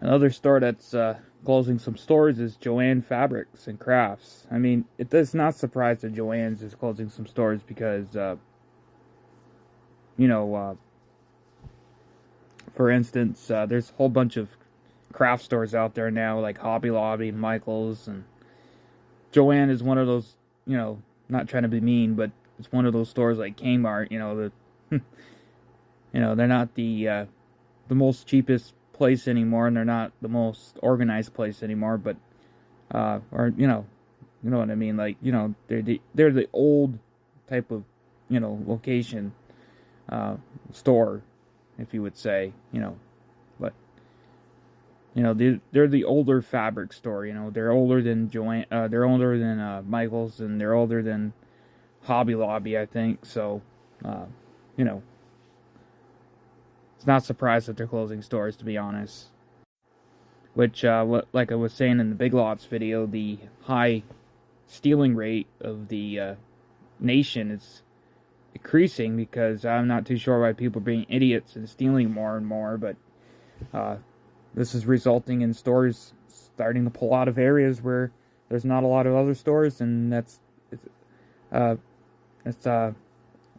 Another store that's closing some stores is Joann Fabrics and Crafts. I mean, it does not surprise that Joann's is closing some stores because, you know, for instance, there's a whole bunch of craft stores out there now, like Hobby Lobby, Michaels, and Joann is one of those. Not trying to be mean, but it's one of those stores like Kmart. They're not the most cheapest place anymore, and they're not the most organized place anymore. But or you know what I mean. Like they're the old type of location store, if you would say. But they're the older fabric store. They're older than Joann. They're older than Michaels, and they're older than Hobby Lobby, I think. So, you know, it's not surprised that they're closing stores, to be honest. Which, like I was saying in the Big Lots video, the high stealing rate of the nation is increasing because I'm not too sure why people are being idiots and stealing more and more, but this is resulting in stores starting to pull out of areas where there's not a lot of other stores, and uh, it's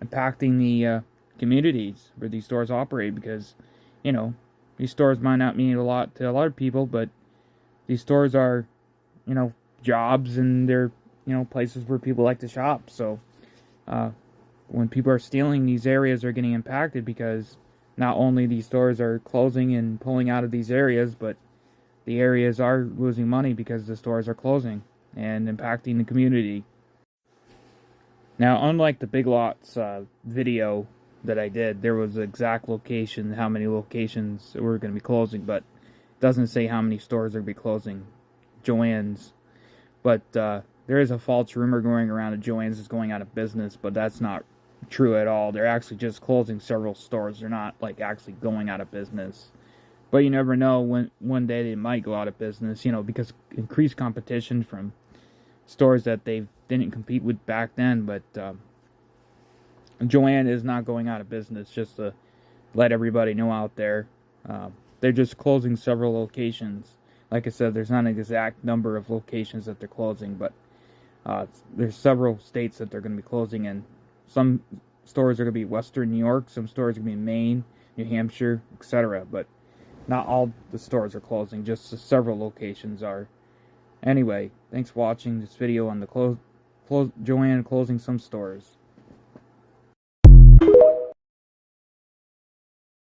impacting the communities where these stores operate because, you know, these stores might not mean a lot to a lot of people, but these stores are, jobs, and they're, places where people like to shop. So, when people are stealing, these areas are getting impacted because not only these stores are closing and pulling out of these areas, but the areas are losing money because the stores are closing and impacting the community. Now, unlike the Big Lots video that I did, there was the exact location, how many locations were going to be closing, but it doesn't say how many stores are going to be closing. Joann's. But there is a false rumor going around that Joann's is going out of business, but that's not true at all. They're actually just closing several stores. They're not like actually going out of business. But you never know, when one day they might go out of business, because increased competition from stores that they didn't compete with back then. But Joann is not going out of business, just to let everybody know out there. They're just closing several locations. Like I said, there's not an exact number of locations that they're closing, but there's several states that they're going to be closing in. Some stores are going to be Western New York, some stores are going to be Maine, New Hampshire, etc. But not all the stores are closing, just several locations are. Anyway, thanks for watching this video on the Joann closing some stores.